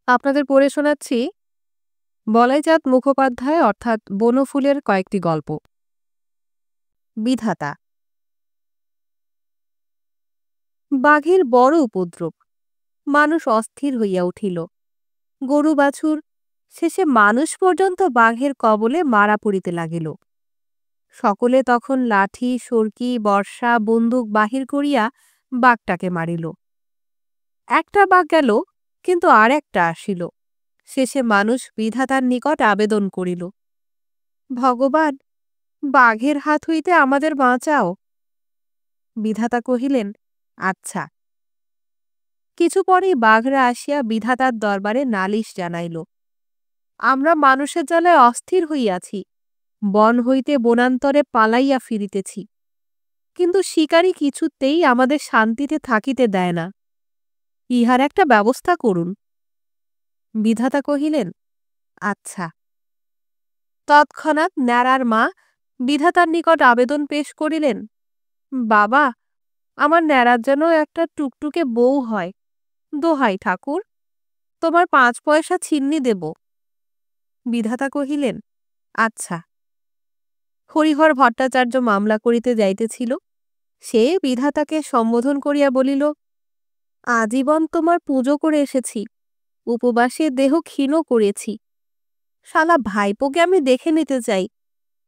আপনাদের পড়ে শোনাচ্ছি বলাইচাঁদ মুখোপাধ্যায় অর্থাৎ বনফুলের কয়েকটি গল্প। বিধাতা। বাঘের বড় উপদ্রব। মানুষ অস্থির হইয়া উঠিল। গরু বাছুর, শেষে মানুষ পর্যন্ত বাঘের কবলে মারা পড়িতে লাগিল। সকলে তখন লাঠি, সরকি, বর্ষা, বন্দুক বাহির করিয়া বাঘটাকে মারিল। একটা বাঘ গেল, কিন্তু আর একটা আসিল। শেষে মানুষ বিধাতার নিকট আবেদন করিল, ভগবান, বাঘের হাত হইতে আমাদের বাঁচাও। বিধাতা কহিলেন, আচ্ছা। কিছু পরেই বাঘরা আসিয়া বিধাতার দরবারে নালিশ জানাইল, আমরা মানুষের জ্বালায় অস্থির হইয়াছি, বন হইতে বনান্তরে পালাইয়া ফিরিতেছি, কিন্তু শিকারী কিছুতেই আমাদের শান্তিতে থাকিতে দেয় না। ইহার একটা ব্যবস্থা করুন। বিধাতা কহিলেন, আচ্ছা। তৎক্ষণাৎ ন্যাড়ার মা বিধাতার নিকট আবেদন পেশ করিলেন, বাবা, আমার ন্যাড়ার যেন একটা টুকটুকে বউ হয়, দোহাই ঠাকুর, তোমার 5 পয়সা ছিন্নি দেব। বিধাতা কহিলেন, আচ্ছা। হরিহর ভট্টাচার্য মামলা করিতে যাইতেছিল, সে বিধাতাকে সম্বোধন করিয়া বলিল, আজীবন তোমার পুজো করে এসেছি, উপবাসে দেহ ক্ষীণ করেছি, শালা ভাইপোকে আমি দেখে নিতে চাই,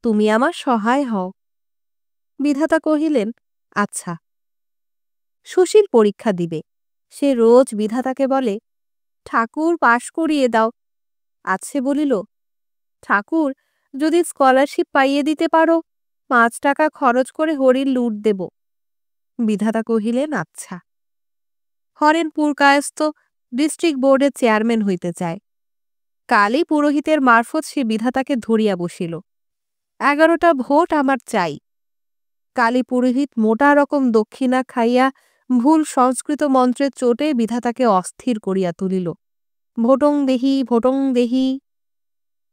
তুমি আমার সহায় হও। বিধাতা কহিলেন, আচ্ছা। সুশীল পরীক্ষা দিবে, সে রোজ বিধাতাকে বলে, ঠাকুর পাশ করিয়ে দাও। আজ সে বলিল, ঠাকুর, যদি স্কলারশিপ পাইয়ে দিতে পারো, 5 টাকা খরচ করে হরির লুট দেব। বিধাতা কহিলেন, আচ্ছা। হরেন পুরকায়স্থ ডিস্ট্রিক্ট বোর্ডের চেয়ারম্যান হইতে চায়। কালই পুরোহিতের মারফত সে বিধাতাকে ধরিয়া বসিল, 11টা ভোট আমার চাই। কালী পুরোহিত মোটা রকম দক্ষিণা খাইয়া ভুল সংস্কৃত মন্ত্রের চোটে বিধাতাকে অস্থির করিয়া তুলিল, ভোটং দেহি, ভোটং দেহি।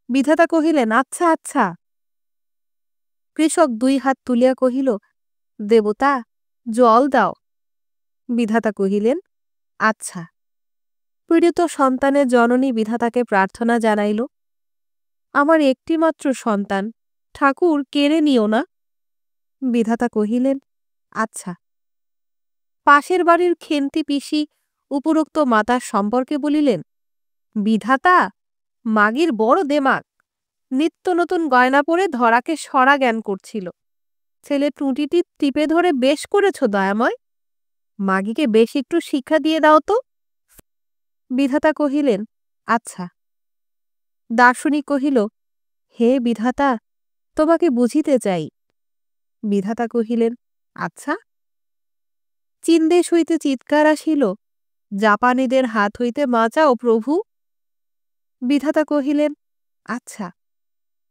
বিধাতা কহিলেন, আচ্ছা আচ্ছা। কৃষক 2 হাত তুলিয়া কহিল, দেবতা, জল দাও। বিধাতা কহিলেন, আচ্ছা। পীড়িত সন্তানের জননী বিধাতাকে প্রার্থনা জানাইল, আমার একটিমাত্র সন্তান, ঠাকুর কেড়ে নিও না। বিধাতা কহিলেন, আচ্ছা। পাশের বাড়ির খেন্তি পিসি উপরোক্ত মাতার সম্পর্কে বলিলেন, বিধাতা, মাগির বড় দেমাগ, নিত্য নতুন গয়না পরে ধরাকে সরা জ্ঞান করছিল। ছেলে টুঁটিটি টিপে ধরে বেশ করেছ দয়াময়, মাগিকে বেশ একটু শিক্ষা দিয়ে দাও তো। বিধাতা কহিলেন, আচ্ছা। দার্শনিক কহিল, হে বিধাতা, তোমাকে বুঝিতে চাই। বিধাতা কহিলেন, আচ্ছা। চীনদেশ হইতে চিৎকার আসিল, জাপানিদের হাত হইতে বাঁচাও প্রভু। বিধাতা কহিলেন, আচ্ছা।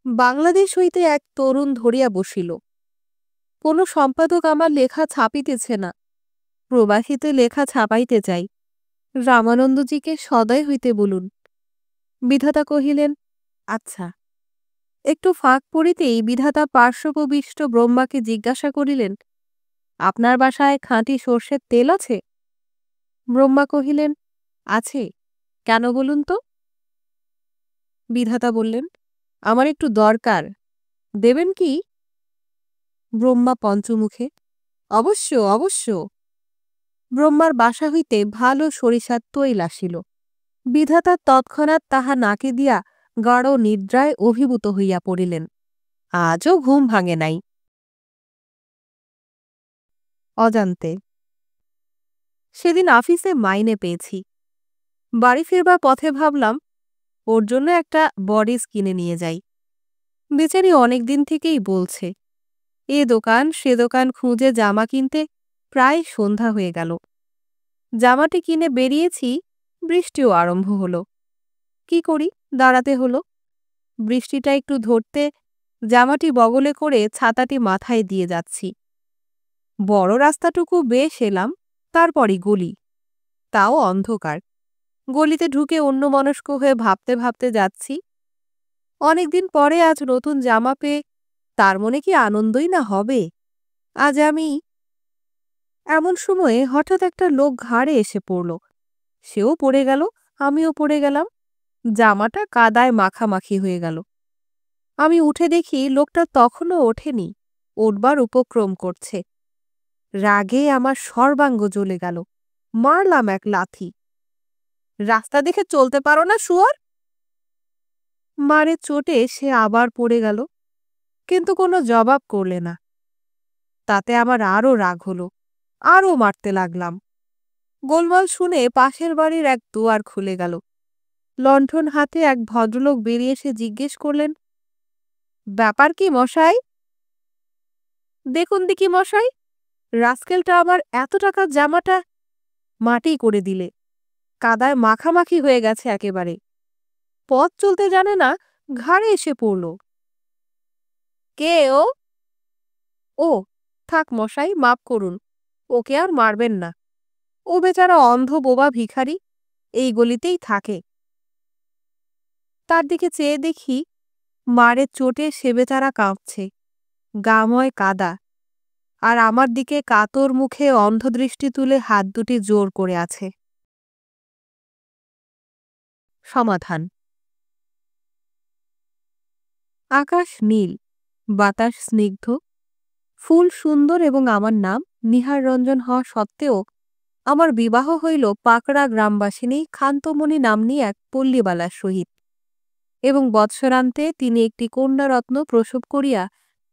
বাংলাদেশ হইতে এক তরুণ ধরিয়া বসিল, কোন সম্পাদক আমার লেখা ছাপিতেছে না, প্রবাসীতে লেখা ছাপাইতে চাই, রামানন্দজিকে সদয় হইতে বলুন। বিধাতা কহিলেন, আচ্ছা। একটু ফাঁক পড়িতেই বিধাতা পার্শ্বপ্রবিষ্ট ব্রহ্মাকে জিজ্ঞাসা করিলেন, আপনার বাসায় খাঁটি সর্ষের তেল আছে? ব্রহ্মা কহিলেন, আছে, কেন বলুন তো? বিধাতা বললেন, আমার একটু দরকার, দেবেন কি? ব্রহ্মা পঞ্চমুখে, অবশ্য অবশ্য। ব্রহ্মার বাসা হইতে ভালো সরিষার তৈল আসিল। বিধাতা তৎক্ষণাৎ তাহা নাকে দিয়া গাঢ় নিদ্রায় অভিভূত হইয়া পড়িলেন। আজও ঘুম ভাঙে নাই। অজান্তে। সেদিন আফিসে মাইনে পেয়েছি। বাড়ি ফিরবার পথে ভাবলাম, ওর জন্য একটা বডিস কিনে নিয়ে যাই। বেচারি অনেকদিন থেকেই বলছে। এ দোকান সে দোকান খুঁজে জামা কিনতে প্রায় সন্ধ্যা হয়ে গেল। জামাটি কিনে বেরিয়েছি, বৃষ্টিও আরম্ভ হল। কি করি, দাঁড়াতে হলো। বৃষ্টিটা একটু ধরতে জামাটি বগলে করে ছাতাটি মাথায় দিয়ে যাচ্ছি। বড় রাস্তাটুকু বেশ এলাম, তারপরই গলি, তাও অন্ধকার। গলিতে ঢুকে অন্যমনস্ক হয়ে ভাবতে ভাবতে যাচ্ছি, অনেকদিন পরে আজ নতুন জামা পেয়ে তার মনে কি আনন্দই না হবে। আজ আমি। এমন সময়ে হঠাৎ একটা লোক ঘাড়ে এসে পড়ল, সেও পড়ে গেল, আমিও পড়ে গেলাম। জামাটা কাদায় মাখামাখি হয়ে গেল। আমি উঠে দেখি লোকটা তখনও ওঠেনি, উঠবার উপক্রম করছে। রাগে আমার সর্বাঙ্গ জ্বলে গেল। মারলাম এক লাথি। রাস্তা দেখে চলতে পারো না শুয়োর! মারের চোটে সে আবার পড়ে গেল, কিন্তু কোনো জবাব করলে না। তাতে আমার আরও রাগ হলো, আরও মারতে লাগলাম। গোলমাল শুনে পাশের বাড়ির এক দুয়ার খুলে গেল। লণ্ঠন হাতে এক ভদ্রলোক বেরিয়ে এসে জিজ্ঞেস করলেন, ব্যাপার কি মশাই? দেখুন দেখি মশাই, রাস্কেলটা আমার এত টাকার জামাটা মাটি করে দিলে, কাদায় মাখামাখি হয়ে গেছে একেবারে। পথ চলতে জানে না, ঘাড়ে এসে পড়ল। কে ও? ও, থাক মশাই, মাপ করুন, ওকে আর মারবেন না। ও বেচারা অন্ধ বোবা ভিখারি, এই গলিতেই থাকে। তার দিকে চেয়ে দেখি মারের চোটে সে বেচারা কাঁপছে, গাময় কাদা, আর আমার দিকে কাতর মুখে অন্ধদৃষ্টি তুলে হাত দুটি জোর করে আছে। সমাধান। আকাশ নীল, বাতাস স্নিগ্ধ, ফুল সুন্দর এবং আমার নাম নিহার রঞ্জন হওয়া সত্ত্বেও আমার বিবাহ হইল পাকড়া গ্রামবাসিনী খান্তমণি নাম্নী এক পল্লীবালার সহিত, এবং বৎসরান্তে তিনি একটি কন্যারত্ন প্রসব করিয়া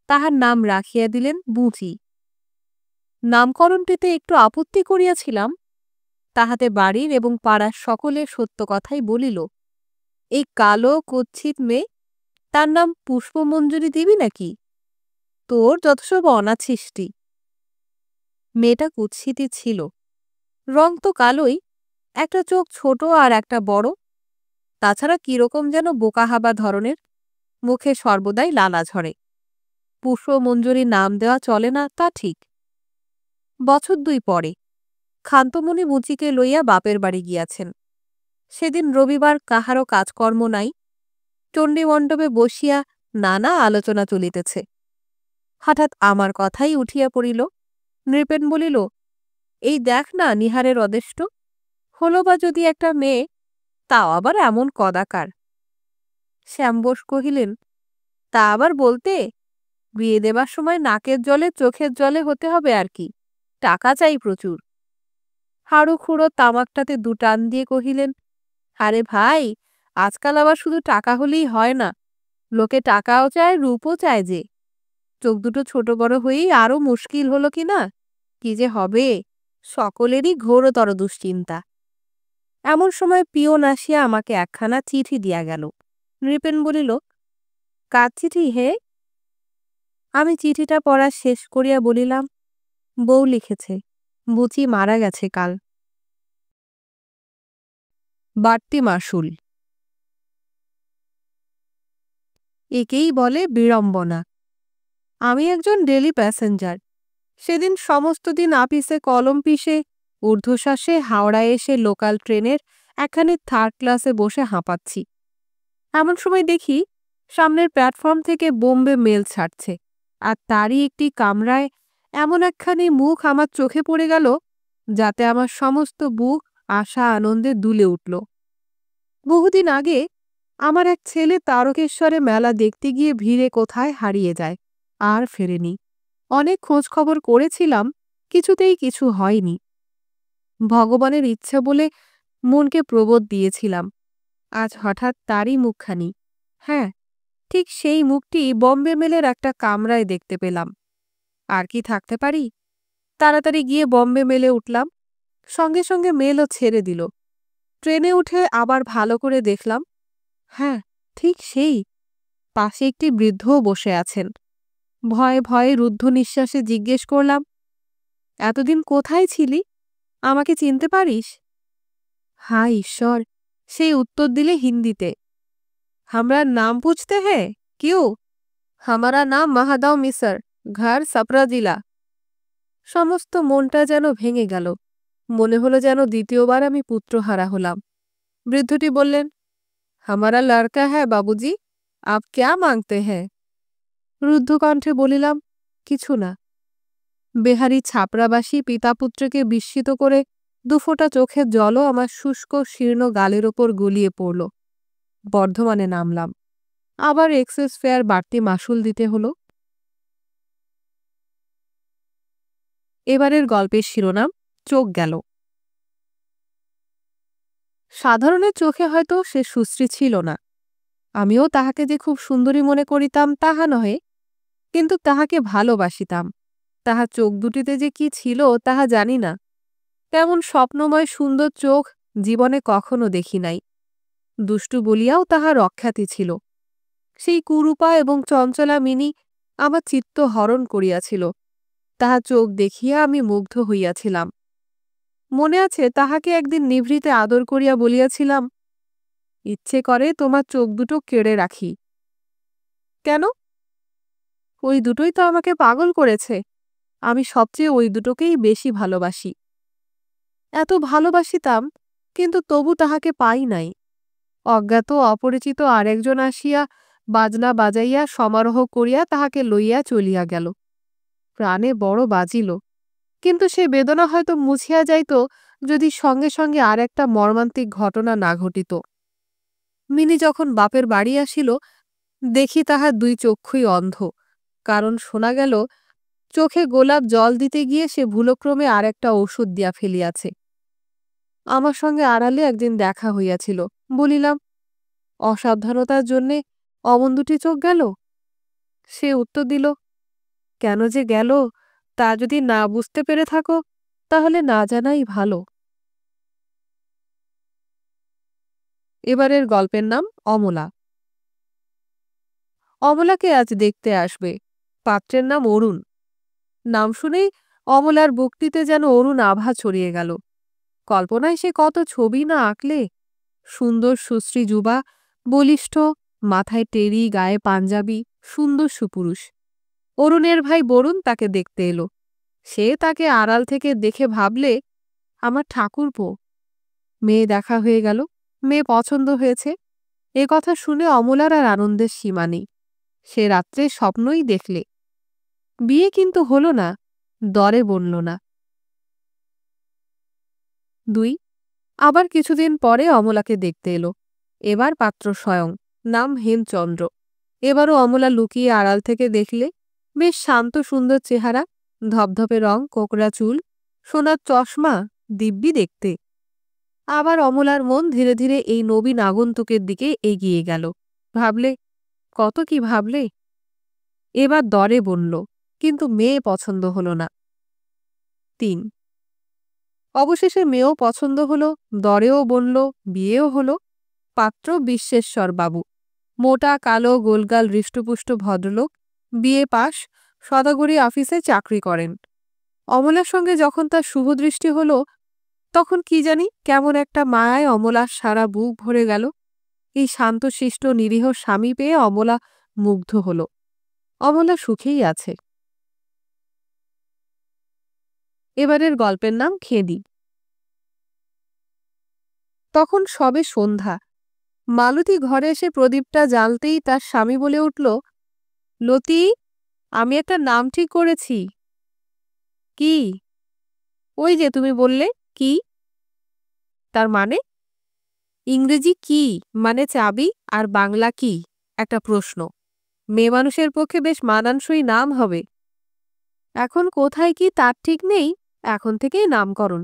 তাহার নাম রাখিয়া দিলেন বুচি। নামকরণটিতে একটু আপত্তি করিয়াছিলাম, তাহাতে বাড়ির এবং পাড়ার সকলে সত্য কথাই বলিল, এই কালো কুৎসিত মেয়ে, তার নাম পুষ্পমঞ্জুরি দিবি নাকি? তোর যত সব অনাছিষ্টি। মেয়েটা কুৎসিতই ছিল, রং তো কালোই, একটা চোখ ছোট আর একটা বড়, তাছাড়া কিরকম যেন বোকাহাবা ধরনের, মুখে সর্বদাই লালা ঝরে। পুষ্পমঞ্জুরি নাম দেওয়া চলে না তা ঠিক। বছর দুই পরে খান্তমণি মুচিকে লইয়া বাপের বাড়ি গিয়াছেন। সেদিন রবিবার, কাহারও কাজকর্ম নাই। চণ্ডীমণ্ডপে বসিয়া নানা আলোচনা চলিতেছে। হঠাৎ আমার কথাই উঠিয়া পড়িল। নৃপেন বলিল, এই দেখ না নিহারের অদেষ্ট, হলো বা যদি একটা মেয়ে, তাও আবার এমন কদাকার। শ্যামবোস কহিলেন, তা আবার বলতে, বিয়ে দেবার সময় নাকের জলে চোখের জলে হতে হবে আর কি, টাকা চাই প্রচুর। হাড়ু খুঁড়ো তামাকটাতে দুটান দিয়ে কহিলেন, আরে ভাই, আজকাল আবার শুধু টাকা হলেই হয় না, লোকে টাকাও চায়, রূপও চায় যে। চোখ দুটো ছোট বড় হয়েই আরও মুশকিল হলো কি না, কি যে হবে, সকলেরই ঘোরতর দুশ্চিন্তা। এমন সময় পিয়ন আসিয়া আমাকে একখানা চিঠি দিয়া গেল। নৃপেন বলিল, কার চিঠি হে? আমি চিঠিটা পড়া শেষ করিয়া বলিলাম, বউ লিখেছে, বুচি মারা গেছে কাল। বাড়তি মাসুল। একেই বলে বিড়ম্বনা। আমি একজন ডেলি প্যাসেঞ্জার। সেদিন সমস্ত দিন আপিসে কলম পিষে ঊর্ধ্বশ্বাসে হাওড়ায় এসে লোকাল ট্রেনের একখানি থার্ড ক্লাসে বসে হাঁপাচ্ছি। এমন সময় দেখি সামনের প্ল্যাটফর্ম থেকে বোম্বে মেল ছাড়ছে, আর তারই একটি কামরায় এমন একখানি মুখ আমার চোখে পড়ে গেল, যাতে আমার সমস্ত বুক আশা আনন্দে দুলে উঠল। বহুদিন আগে আমার এক ছেলে তারকেশ্বরে মেলা দেখতে গিয়ে ভিড়ে কোথায় হারিয়ে যায়, আর ফেরেনি। অনেক খোঁজ খবর করেছিলাম, কিছুতেই কিছু হয়নি। ভগবানের ইচ্ছা বলে মনকে প্রবোধ দিয়েছিলাম। আজ হঠাৎ তারই মুখখানি, হ্যাঁ, ঠিক সেই মুখটি বম্বে মেলের একটা কামরায় দেখতে পেলাম। আর কি থাকতে পারি? তাড়াতাড়ি গিয়ে বম্বে মেলে উঠলাম। সঙ্গে সঙ্গে মেলও ছেড়ে দিল। ট্রেনে উঠে আবার ভালো করে দেখলাম, হ্যাঁ, ঠিক সেই। পাশে একটি বৃদ্ধও বসে আছেন। ভয়ে ভয়ে রুদ্ধ নিঃশ্বাসে জিজ্ঞেস করলাম, এতদিন কোথায় ছিলি? আমাকে চিনতে পারিস? হায় ঈশ্বর, সেই উত্তর দিলে হিন্দিতে, হামরা নাম পুছতে হ্যাঁ কিউ? হামারা নাম মাহাদাও মিসর, ঘর সাপরা জিলা। সমস্ত মনটা যেন ভেঙে গেল। মনে হলো যেন দ্বিতীয়বার আমি পুত্রহারা হলাম। বৃদ্ধটি বললেন, হামারা লড়কা হ্যাঁ বাবুজি, আপ ক্যা মাংতে হ্যাঁ? রুদ্ধ কণ্ঠে বলিলাম, কিছু না। বেহারি ছাপড়াবাসী পিতাপুত্রকে বিস্মিত করে দুফোঁটা চোখের জলও আমার শুষ্ক শীর্ণ গালের ওপর গলিয়ে পড়ল। বর্ধমানে নামলাম। আবার এক্সেস ফেয়ার বাড়তি মাসুল দিতে হলো। এবারের গল্পের শিরোনাম চোখ গেল। সাধারণের চোখে হয়তো সে সুশ্রী ছিল না। আমিও তাহাকে যে খুব সুন্দরী মনে করিতাম তাহা নহে, কিন্তু তাহাকে ভালোবাসিতাম। তাহার চোখ দুটিতে যে কি ছিল তাহা জানি না। তেমন স্বপ্নময় সুন্দর চোখ জীবনে কখনো দেখি নাই। দুষ্টু বলিয়াও তাহার অখ্যাতি ছিল। সেই কুরূপা এবং চঞ্চলা মিনি আমার চিত্ত হরণ করিয়াছিল। তাহার চোখ দেখিয়া আমি মুগ্ধ হইয়াছিলাম। মনে আছে তাহাকে একদিন নিভৃতে আদর করিয়া বলিয়াছিলাম, ইচ্ছে করে তোমার চোখ দুটো কেড়ে রাখি। কেন? ওই দুটোই তো আমাকে পাগল করেছে। আমি সবচেয়ে ওই দুটোকেই বেশি ভালোবাসি। এত ভালোবাসিতাম, কিন্তু তবু তাহাকে পাই নাই। অজ্ঞাত অপরিচিত আরেকজন আসিয়া বাজনা বাজাইয়া সমারোহ করিয়া তাহাকে লইয়া চলিয়া গেল। প্রাণে বড় বাজিল, কিন্তু সে বেদনা হয়তো মুছিয়া যাইত যদি সঙ্গে সঙ্গে আর একটা মর্মান্তিক ঘটনা না ঘটিত। মিনি যখন বাপের বাড়ি আসিল, দেখি তাহার দুই চক্ষুই অন্ধ। কারণ শোনা গেল চোখে গোলাপ জল দিতে গিয়ে সে ভুলক্রমে আর একটা ঔষধ দিয়া ফেলিয়াছে। আমার সঙ্গে আড়ালে একদিন দেখা হইয়াছিল। বলিলাম, অসাবধানতার জন্যে অমন দুটি চোখ গেল? সে উত্তর দিল, কেন যে গেল তা যদি না বুঝতে পেরে থাকো তাহলে না জানাই ভালো। এবারের গল্পের নাম অমলা। অমলাকে আজ দেখতে আসবে। পাত্রের নাম অরুণ। নাম শুনেই অমলার বুকটিতে যেন অরুণ আভা ছড়িয়ে গেল। কল্পনায় সে কত ছবি না আঁকলে। সুন্দর সুশ্রী যুবা, বলিষ্ঠ, মাথায় টেরি, গায়ে পাঞ্জাবি, সুন্দর সুপুরুষ। অরুণের ভাই বরুণ তাকে দেখতে এলো। সে তাকে আড়াল থেকে দেখে ভাবলে, আমার ঠাকুরপো। মেয়ে দেখা হয়ে গেল, মেয়ে পছন্দ হয়েছে। এ কথা শুনে অমলার আর আনন্দের সীমা নেই। সে রাত্রে স্বপ্নই দেখলে। বিয়ে কিন্তু হলো না, দরে বনল না। 2 আবার কিছুদিন পরে অমলাকে দেখতে এলো। এবার পাত্র স্বয়ং, নাম হেমচন্দ্র। এবারও অমলা লুকিয়ে আড়াল থেকে দেখলে। বেশ শান্ত সুন্দর চেহারা, ধপধপে রং, কোকড়া চুল, সোনার চশমা, দিব্যি দেখতে। আবার অমলার মন ধীরে ধীরে এই নবীন আগন্তুকের দিকে এগিয়ে গেল। ভাবলে, কত কি ভাবলে। এবার দরে বনল, কিন্তু মেয়ে পছন্দ হলো না। 3 অবশেষে মেয়েও পছন্দ হলো, দরেও বনল, বিয়েও হলো। পাত্র বিশ্বেশ্বর বাবু, মোটা কালো গোলগাল হৃষ্টপুষ্ট ভদ্রলোক, বিএ পাশ, সদাগরি অফিসে চাকরি করেন। অমলার সঙ্গে যখন তার শুভদৃষ্টি হলো, তখন কি জানি কেমন একটা মায়ায় অমলার সারা বুক ভরে গেল। এই শান্তশিষ্ট নিরীহ স্বামী পেয়ে অমলা মুগ্ধ হল। অমলা সুখেই আছে। এবারের গল্পের নাম খেদি। তখন সবে সন্ধ্যা। মালতী ঘরে এসে প্রদীপটা জ্বালতেই তার স্বামী বলে উঠল, লতি, আমি একটা নাম ঠিক করেছি। কি? ওই যে তুমি বললে কি। তার মানে? ইংরেজি কি মানে চাবি, আর বাংলা কি একটা প্রশ্ন। মেয়ে মানুষের পক্ষে বেশ মানানসই নাম হবে। এখন কোথায় কি তার ঠিক নেই, এখন থেকেই নামকরণ।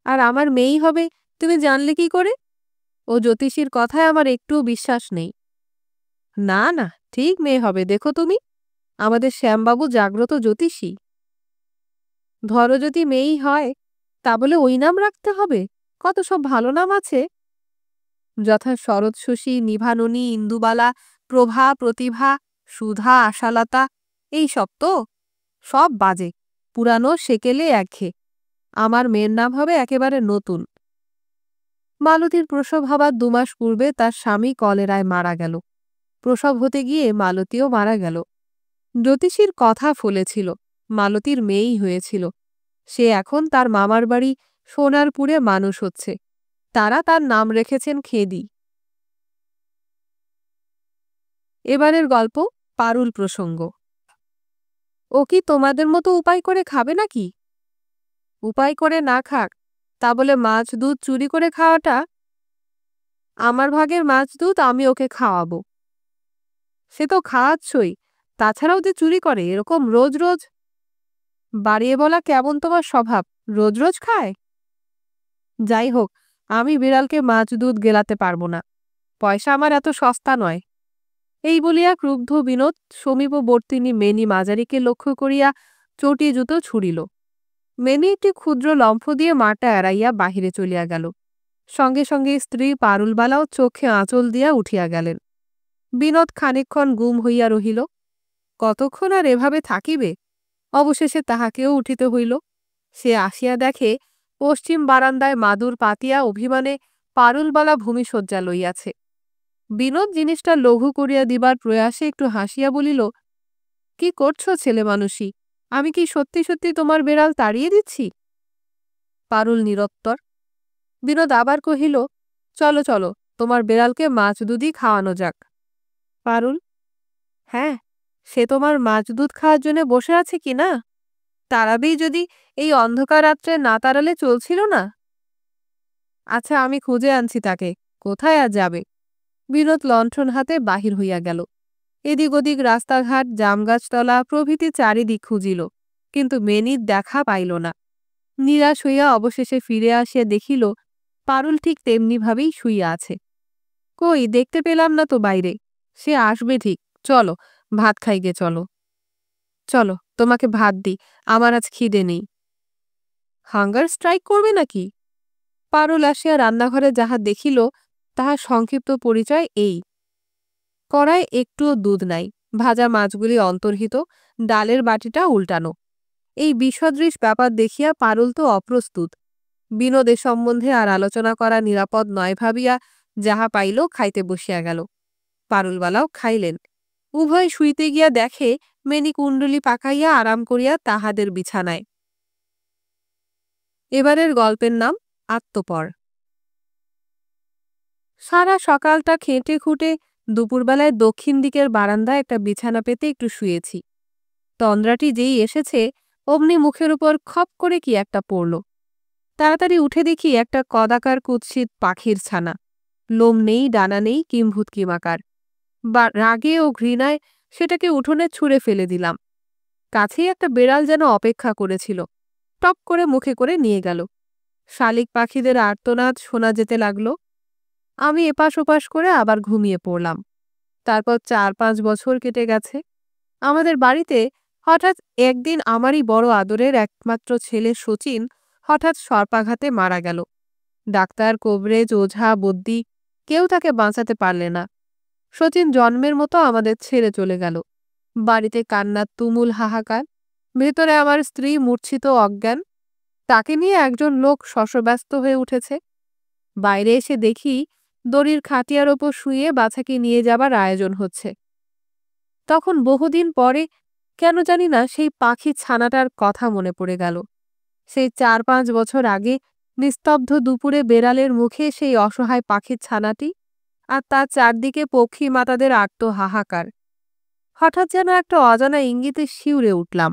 আর আমার মেয়েই হবে, তুমি জানলে কি করে? ও জ্যোতিষীর কথায় আমার একটুও বিশ্বাস নেই। না না, ঠিক মেয়ে হবে, দেখো তুমি। আমাদের শ্যামবাবু জাগ্রত জ্যোতিষী। ধরো যদি মেয়েই হয়, তা বলে ওই নাম রাখতে হবে? কত সব ভালো নাম আছে, যথা শরৎশশী, নিভাননী, ইন্দুবালা, প্রভা, প্রতিভা, সুধা, আশালতা, এই সব তো সব বাজে, পুরানো, সেকেলে একঘেয়ে। আমার মেয়ের নাম হবে একেবারে নতুন। মালতীর প্রসব হবার 2 মাস পূর্বে তার স্বামী কলেরায় মারা গেল। প্রসব হতে গিয়ে মালতীও মারা গেল। জ্যোতিষীর কথা ফলেছিল, মালতীর মেয়েই হয়েছিল। সে এখন তার মামার বাড়ি সোনারপুরে মানুষ হচ্ছে। তারা তার নাম রেখেছেন খেদি। এবারের গল্প পারুল প্রসঙ্গ। ও কি তোমাদের মতো উপায় করে খাবে নাকি? উপায় করে না খাক, তা বলে মাছ দুধ চুরি করে খাওয়াটা? আমার ভাগের মাছ দুধ আমি ওকে খাওয়াবো। সে তো খাওয়াচ্ছই, তাছাড়াও যে চুরি করে এরকম রোজ রোজ। বাড়িয়ে বলা কেমন তোমার স্বভাব, রোজ রোজ খায়? যাই হোক, আমি বিড়ালকে মাছ দুধ গেলাতে পারবো না, পয়সা আমার এত সস্তা নয়। এই বলিয়া ক্রুদ্ধ বিনোদ সমীপবর্তিনী মেনি মাজারিকে লক্ষ্য করিয়া চটি জুতো ছুড়িল। মেনি একটি ক্ষুদ্র লম্ফ দিয়ে মাটা এড়াইয়া বাহিরে চলিয়া গেল। সঙ্গে সঙ্গে স্ত্রী পারুলবালাও চোখে আঁচল দিয়া উঠিয়া গেলেন। বিনোদ খানিকক্ষণ গুম হইয়া রহিল। কতক্ষণ আর এভাবে থাকিবে? অবশেষে তাহাকেও উঠিতে হইল। সে আসিয়া দেখে পশ্চিম বারান্দায় মাদুর পাতিয়া অভিমানে পারুলবালা ভূমিশয্যা লইয়াছে। বিনোদ জিনিসটা লঘু করিয়া দিবার প্রয়াসে একটু হাসিয়া বলিল, কি করছো ছেলে মানুষই? আমি কি সত্যি সত্যি তোমার বেড়াল তাড়িয়ে দিচ্ছি? পারুল নিরুত্তর। বিনোদ আবার কহিল, চলো চলো, তোমার বেড়ালকে মাছ দুধই খাওয়ানো যাক। পারুল, হ্যাঁ, সে তোমার মাছ দুধ খাওয়ার জন্য বসে আছে কি না? তাড়াবেই যদি এই অন্ধকার রাত্রে না তাড়ালে চলছিল না। আচ্ছা, আমি খুঁজে আনছি তাকে, কোথায় আর যাবে? বিনোদ লণ্ঠন হাতে বাহির হইয়া গেল। এদিক ওদিক রাস্তাঘাট, জামগাছতলা প্রভৃতি চারিদিক খুঁজিল, কিন্তু মেনির দেখা পাইল না। নিরাশ হইয়া অবশেষে ফিরে আসিয়া দেখিল পারুল ঠিক তেমনিভাবেই শুইয়া আছে। কই, দেখতে পেলাম না তো বাইরে। সে আসবে ঠিক, চলো ভাত খাইগে চলো। চলো, তোমাকে ভাত দিই, আমার আজ খিদে নেই। হাঙ্গার স্ট্রাইক করবে নাকি? পারুল আসিয়া রান্নাঘরে যাহা দেখিল তাহার সংক্ষিপ্ত পরিচয় এই। কড়ায় একটুও দুধ নাই, ভাজা মাছগুলি অন্তর্হিত, ডালের বাটিটা উল্টানো। এই বিসদৃশ ব্যাপার দেখিয়া পারুল তো অপ্রস্তুত। বিনোদ এ সম্বন্ধে আর আলোচনা করা নিরাপদ নয় ভাবিয়া যাহা পাইল খাইতে বসিয়া গেল। পারুলবালাও খাইলেন। উভয় শুইতে গিয়া দেখে মেনি কুণ্ডলি পাকাইয়া আরাম করিয়া তাহাদের বিছানায়। এবারের গল্পের নাম আত্মপর। সারা সকালটা খেটে খুঁটে দুপুরবেলায় দক্ষিণ দিকের বারান্দায় একটা বিছানা পেতে একটু শুয়েছি। তন্দ্রাটি যেই এসেছে অমনি মুখের উপর খপ করে কি একটা পড়ল। তাড়াতাড়ি উঠে দেখি একটা কদাকার কুৎসিত পাখির ছানা। লোম নেই, ডানা নেই, কিম্ভূত কিমাকার। বা রাগে ও ঘৃণায় সেটাকে উঠোনে ছুঁড়ে ফেলে দিলাম। কাছেই একটা বেড়াল যেন অপেক্ষা করেছিল, টপ করে মুখে করে নিয়ে গেল। শালিক পাখিদের আর্তনাদ শোনা যেতে লাগল। আমি এপাশ ওপাশ করে আবার ঘুমিয়ে পড়লাম। তারপর ৪-৫ বছর কেটে গেছে। আমাদের বাড়িতে হঠাৎ একদিন আমারই বড় আদরের একমাত্র ছেলে শচীন হঠাৎ সর্পাঘাতে মারা গেল। ডাক্তার, কবরেজ, ওঝা, বদ্যি কেউ তাকে বাঁচাতে পারলে না। শচীন জন্মের মতো আমাদের ছেড়ে চলে গেল। বাড়িতে কান্নার তুমুল হাহাকার। ভেতরে আমার স্ত্রী মূর্ছিত অজ্ঞান। তাকে নিয়ে একজন লোক শশব্যস্ত হয়ে উঠেছে। বাইরে এসে দেখি দড়ির খাটিয়ার ওপর শুয়ে বাছাকে নিয়ে যাবার আয়োজন হচ্ছে। তখন বহুদিন পরে কেন জানি না সেই পাখি ছানাটার কথা মনে পড়ে গেল। সেই ৪-৫ বছর আগে নিস্তব্ধ দুপুরে বেড়ালের মুখে সেই অসহায় পাখির ছানাটি, আর তার চারদিকে পক্ষী মাতাদের আর্ত হাহাকার। হঠাৎ যেন একটা অজানা ইঙ্গিতে শিউরে উঠলাম।